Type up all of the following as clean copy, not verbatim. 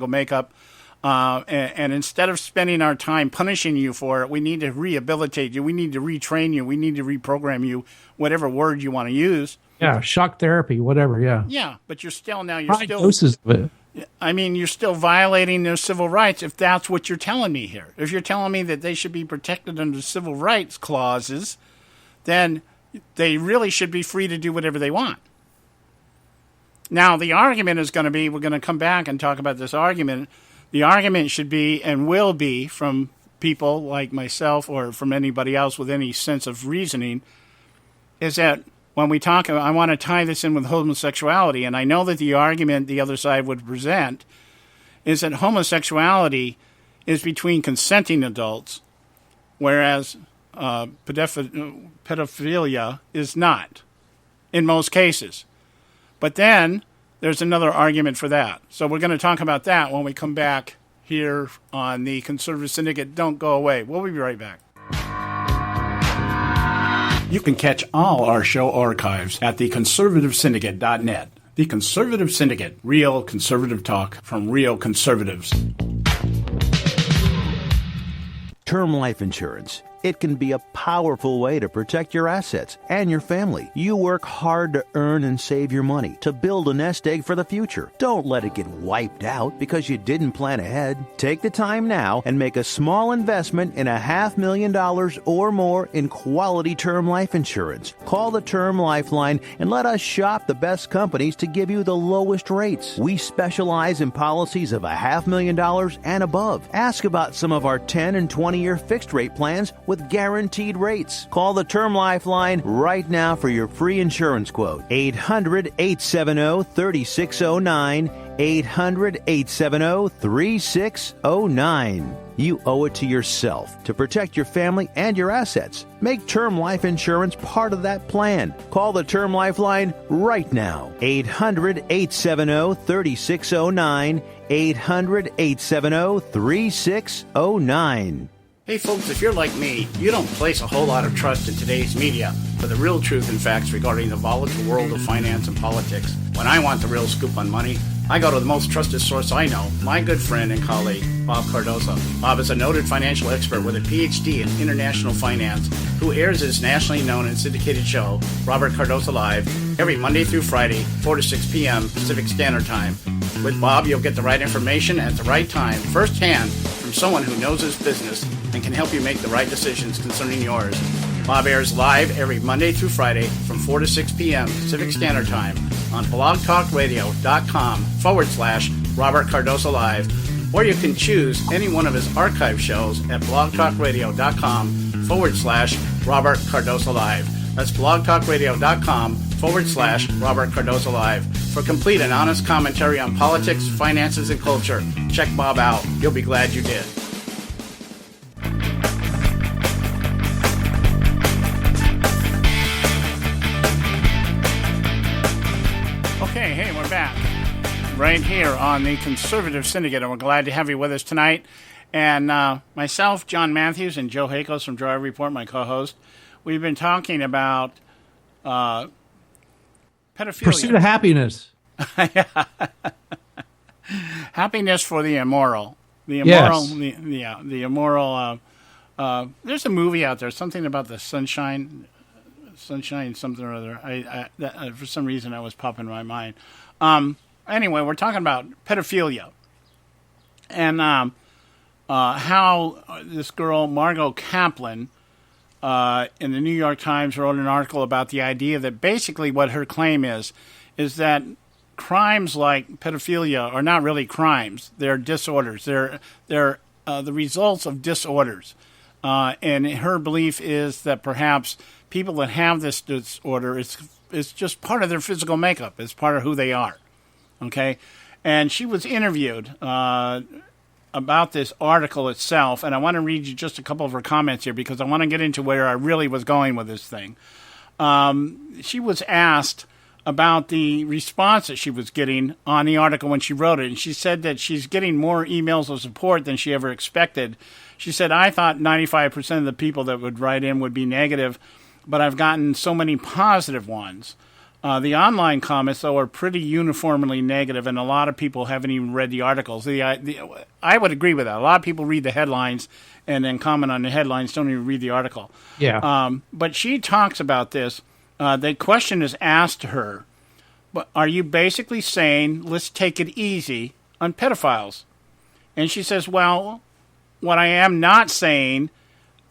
makeup. And instead of spending our time punishing you for it, we need to rehabilitate you. We need to retrain you. We need to reprogram you, whatever word you want to use. Yeah, shock therapy, whatever, yeah. Yeah, but you're still doses of it. I mean, you're still violating their civil rights if that's what you're telling me here. If you're telling me that they should be protected under civil rights clauses, then they really should be free to do whatever they want. Now, the argument is going to be, we're going to come back and talk about this argument. The argument should be and will be from people like myself or from anybody else with any sense of reasoning is that when we talk, I want to tie this in with homosexuality, and I know that the argument the other side would present is that homosexuality is between consenting adults, whereas pedophilia is not, in most cases. But then there's another argument for that. So we're going to talk about that when we come back here on the Conservative Syndicate. Don't go away. We'll be right back. You can catch all our show archives at theconservativesyndicate.net. The Conservative Syndicate, real conservative talk from real conservatives. Term life insurance. It can be a powerful way to protect your assets and your family. You work hard to earn and save your money to build a nest egg for the future. Don't let it get wiped out because you didn't plan ahead. Take the time now and make a small investment in $500,000 or more in quality term life insurance. Call the Term Lifeline and let us shop the best companies to give you the lowest rates. We specialize in policies of $500,000 and above. Ask about some of our 10 and 20-year fixed rate plans with guaranteed rates. Call the Term Lifeline right now for your free insurance quote. 800-870-3609. 800-870-3609. You owe it to yourself to protect your family and your assets. Make term life insurance part of that plan. Call the Term Lifeline right now. 800-870-3609. 800-870-3609. Hey folks, if you're like me, you don't place a whole lot of trust in today's media for the real truth and facts regarding the volatile world of finance and politics. When I want the real scoop on money, I go to the most trusted source I know, my good friend and colleague, Bob Cardoso. Bob is a noted financial expert with a PhD in international finance who airs his nationally known and syndicated show, Robert Cardoso Live, every Monday through Friday, 4 to 6 p.m. Pacific Standard Time. With Bob, you'll get the right information at the right time, firsthand, from someone who knows his business and can help you make the right decisions concerning yours. Bob airs live every Monday through Friday from 4 to 6 p.m. Pacific Standard Time on blogtalkradio.com/Robert Cardoso Live, or you can choose any one of his archive shows at blogtalkradio.com/Robert Cardoso Live. That's blogtalkradio.com/Robert Cardoso Live. For complete and honest commentary on politics, finances, and culture, check Bob out. You'll be glad you did. Okay, hey, we're back. Right here on the Conservative Syndicate, and we're glad to have you with us tonight. And myself, John Matthews, and Joe Hakos from Drive Report, my co-host, we've been talking about pedophilia. Pursuit of happiness. Happiness for the immoral. The immoral. Yes. The immoral. There's a movie out there, something about the sunshine, something or other. For some reason, that was popping in my mind. Anyway, we're talking about pedophilia and how this girl, Margo Kaplan, in the New York Times wrote an article about the idea that basically what her claim is that crimes like pedophilia are not really crimes. They're disorders. They're the results of disorders. And her belief is that perhaps people that have this disorder, it's just part of their physical makeup. It's part of who they are. Okay? And she was interviewed about this article itself, and I want to read you just a couple of her comments here because I want to get into where I really was going with this thing. She was asked about the response that she was getting on the article when she wrote it, and she said that she's getting more emails of support than she ever expected. She said, I thought 95% of the people that would write in would be negative, but I've gotten so many positive ones. The online comments, though, are pretty uniformly negative, and a lot of people haven't even read the articles. I would agree with that. A lot of people read the headlines and then comment on the headlines, don't even read the article. Yeah. But she talks about this. The question is asked to her, but are you basically saying, let's take it easy on pedophiles? And she says, well, what I am not saying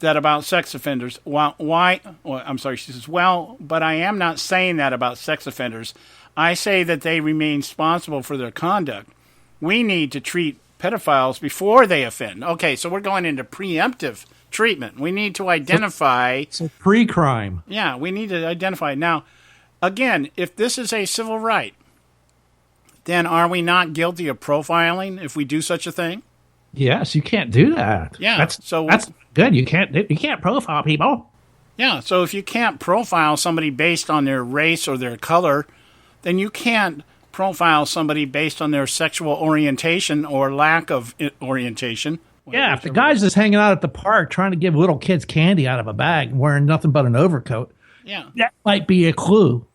that about sex offenders. She says, well, but I am not saying that about sex offenders. I say that they remain responsible for their conduct. We need to treat pedophiles before they offend. Okay, so we're going into preemptive treatment. We need to identify. So pre-crime. Yeah, we need to identify. Now, again, if this is a civil right, then are we not guilty of profiling if we do such a thing? Yes, you can't do that. Yeah, that's good. You can't profile people. Yeah, so if you can't profile somebody based on their race or their color, then you can't profile somebody based on their sexual orientation or lack of orientation. Yeah, if the guy's just hanging out at the park trying to give little kids candy out of a bag, wearing nothing but an overcoat, that might be a clue.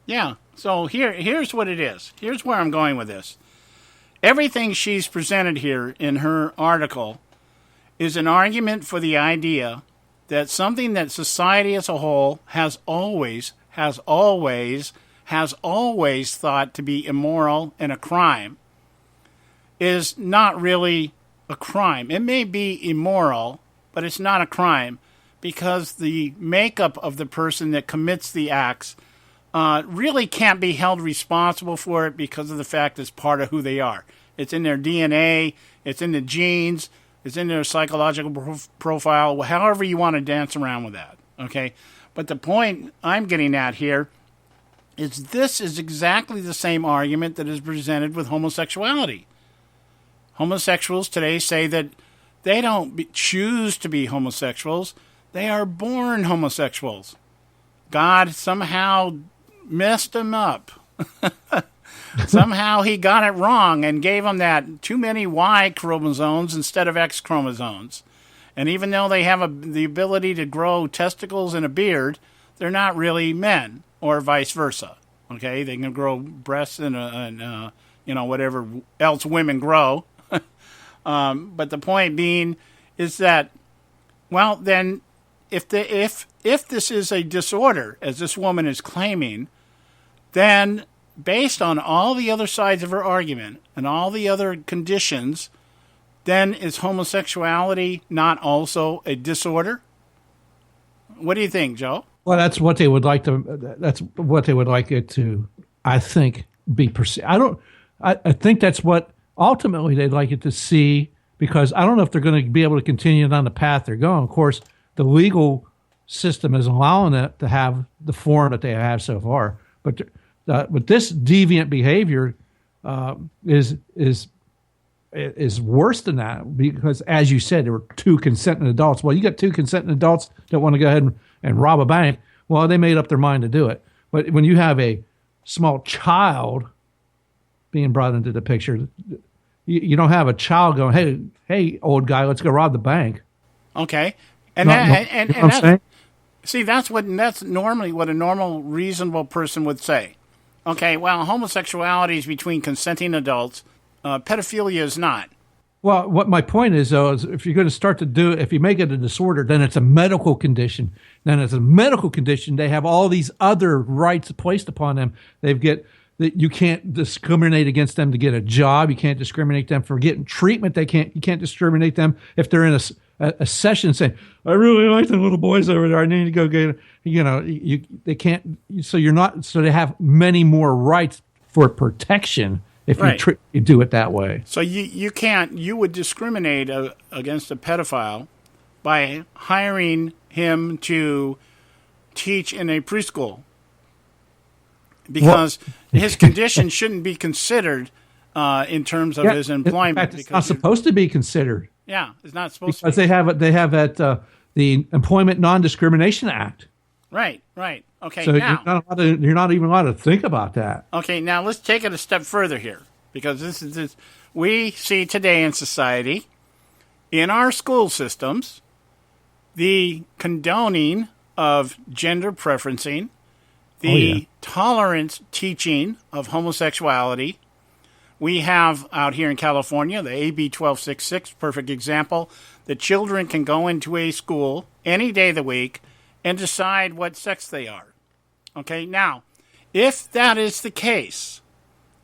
Yeah. So here's what it is. Here's where I'm going with this. Everything she's presented here in her article is an argument for the idea that something that society as a whole has always thought to be immoral and a crime is not really a crime. It may be immoral, but it's not a crime because the makeup of the person that commits the acts really can't be held responsible for it because of the fact it's part of who they are. It's in their DNA, it's in the genes, it's in their psychological profile, however you want to dance around with that, okay? But the point I'm getting at here is this is exactly the same argument that is presented with homosexuality. Homosexuals today say that they don't choose to be homosexuals, they are born homosexuals. God somehow messed them up. Somehow he got it wrong and gave them that too many Y chromosomes instead of X chromosomes. And even though they have the ability to grow testicles and a beard, they're not really men, or vice versa. Okay, they can grow breasts and whatever else women grow. But the point being is that, well, then if this is a disorder, as this woman is claiming, then based on all the other sides of her argument and all the other conditions, then is homosexuality not also a disorder? What do you think, Joe? Well, that's what they would like to. That's what they would like it to, I think, be perceived. I think that's what ultimately they'd like it to see, because I don't know if they're going to be able to continue down the path they're going. Of course, the legal system is allowing it to have the form that they have so far, but this deviant behavior is worse than that, because, as you said, there were two consenting adults. Well, you got two consenting adults that want to go ahead and rob a bank. Well, they made up their mind to do it. But when you have a small child being brought into the picture, you don't have a child going, hey, old guy, let's go rob the bank. Okay. See, that's normally what a normal, reasonable person would say. Okay, well, homosexuality is between consenting adults. Pedophilia is not. Well, what my point is, though, is if you're going to start to do it, if you make it a disorder, then it's a medical condition. Then as a medical condition, they have all these other rights placed upon them. You can't discriminate against them to get a job. You can't discriminate them for getting treatment. You can't discriminate them if they're in a session saying, I really like the little boys over there, I need to go get it. They can't. So they have many more rights for protection if you do it that way. So you would discriminate against a pedophile by hiring him to teach in a preschool, because his condition shouldn't be considered in terms of his employment. In fact, it's not supposed to be considered. Yeah, it's not supposed to be. Because they have the Employment Non-Discrimination Act. Right. Okay, so now you're not even allowed to think about that. Okay, now let's take it a step further here, because this we see today in society, in our school systems, the condoning of gender preferencing the tolerance teaching of homosexuality. We have out here in California, the AB 1266, perfect example, that children can go into a school any day of the week and decide what sex they are. Okay, now, if that is the case,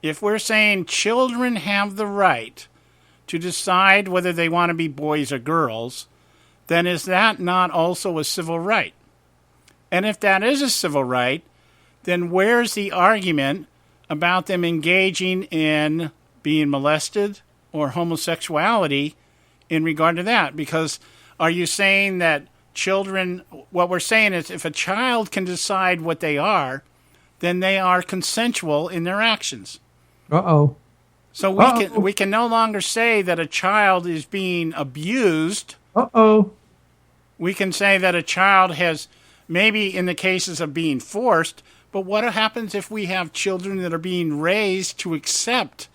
if we're saying children have the right to decide whether they want to be boys or girls, then is that not also a civil right? And if that is a civil right, then where's the argument about them engaging in being molested or homosexuality in regard to that? Because are you saying that children, what we're saying is if a child can decide what they are, then they are consensual in their actions. Uh-oh. So we can no longer say that a child is being abused. Uh-oh. We can say that a child has, maybe in the cases of being forced, but what happens if we have children that are being raised to accept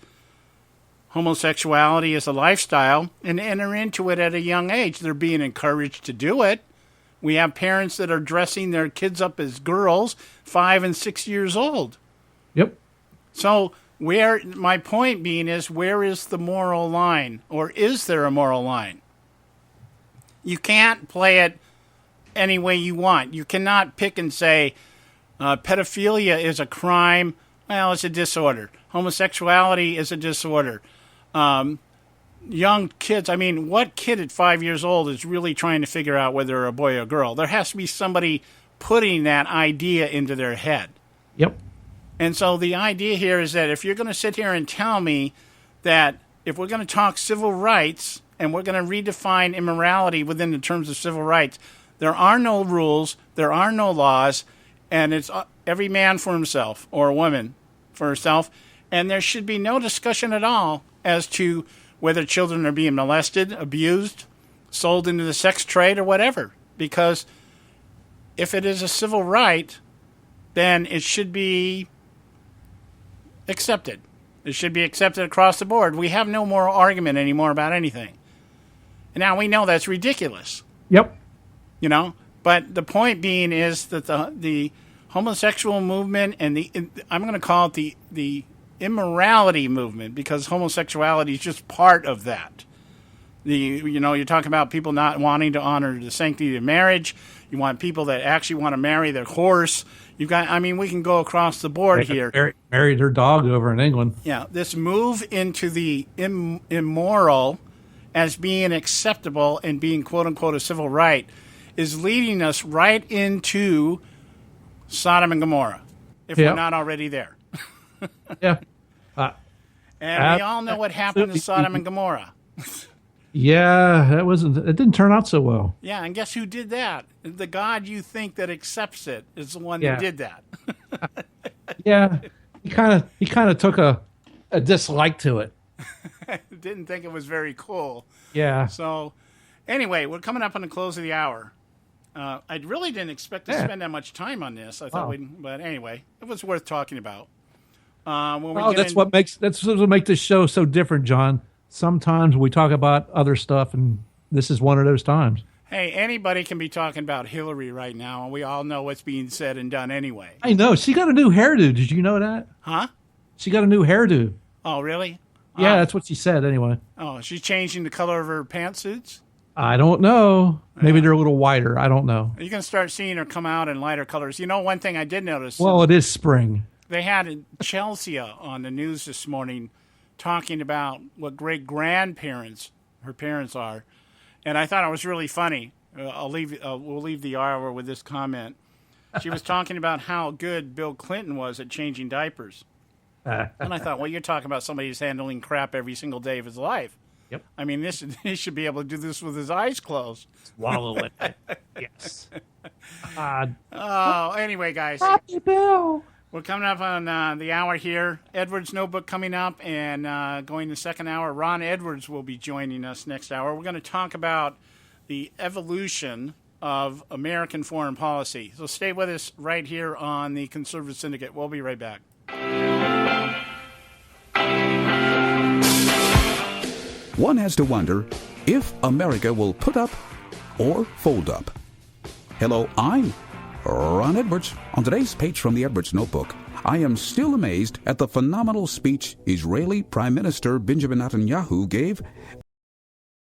homosexuality as a lifestyle and enter into it at a young age? They're being encouraged to do it. We have parents that are dressing their kids up as girls, 5 and 6 years old. Yep. So my point being is, where is the moral line? Or is there a moral line? You can't play it any way you want. You cannot pick and say, pedophilia is a crime. Well, it's a disorder. Homosexuality is a disorder. Young kids, I mean, what kid at 5 years old is really trying to figure out whether they're a boy or a girl? There has to be somebody putting that idea into their head. Yep. And so the idea here is that if you're going to sit here and tell me that if we're going to talk civil rights and we're going to redefine immorality within the terms of civil rights, there are no rules, there are no laws, and it's every man for himself or a woman for herself, and there should be no discussion at all as to whether children are being molested, abused, sold into the sex trade, or whatever. Because if it is a civil right, then it should be accepted. It should be accepted across the board. We have no more argument anymore about anything. And now we know that's ridiculous. Yep. You know? But the point being is that the homosexual movement and I'm going to call it the immorality movement, because homosexuality is just part of that. You're talking about people not wanting to honor the sanctity of marriage. You want people that actually want to marry their horse. We can go across the board here. Married her dog over in England. Yeah, this move into the immoral as being acceptable and being quote unquote a civil right is leading us right into Sodom and Gomorrah, if we're not already there. Yeah. And we all know what happened to Sodom and Gomorrah. Yeah, it didn't turn out so well. Yeah, and guess who did that? The God you think that accepts it is the one that did that. Yeah, he kind of took a dislike to it. Didn't think it was very cool. Yeah. So, anyway, we're coming up on the close of the hour. I really didn't expect to spend that much time on this. I thought but anyway, it was worth talking about. That's what makes this show so different, John. Sometimes we talk about other stuff, and this is one of those times. Hey, anybody can be talking about Hillary right now, and we all know what's being said and done anyway. I know. She got a new hairdo. Did you know that? Huh? She got a new hairdo. Oh, really? Yeah, that's what she said anyway. Oh, she's changing the color of her pantsuits? I don't know. Maybe they're a little whiter. I don't know. You can start seeing her come out in lighter colors. You know, one thing I did notice. Well, it is spring. They had Chelsea on the news this morning talking about what great-grandparents her parents are. And I thought it was really funny. We'll leave the hour with this comment. She was talking about how good Bill Clinton was at changing diapers. And I thought, well, you're talking about somebody who's handling crap every single day of his life. Yep. I mean, he should be able to do this with his eyes closed. Swallow it. Yes. Anyway, guys. Happy Bill. We're coming up on the hour here. Edward's Notebook coming up, and going the second hour. Ron Edwards will be joining us next hour. We're going to talk about the evolution of American foreign policy. So stay with us right here on the Conservative Syndicate. We'll be right back. One has to wonder if America will put up or fold up. Hello, I'm Ron Edwards On today's page from the Edwards Notebook, I am still amazed at the phenomenal speech Israeli Prime Minister Benjamin Netanyahu gave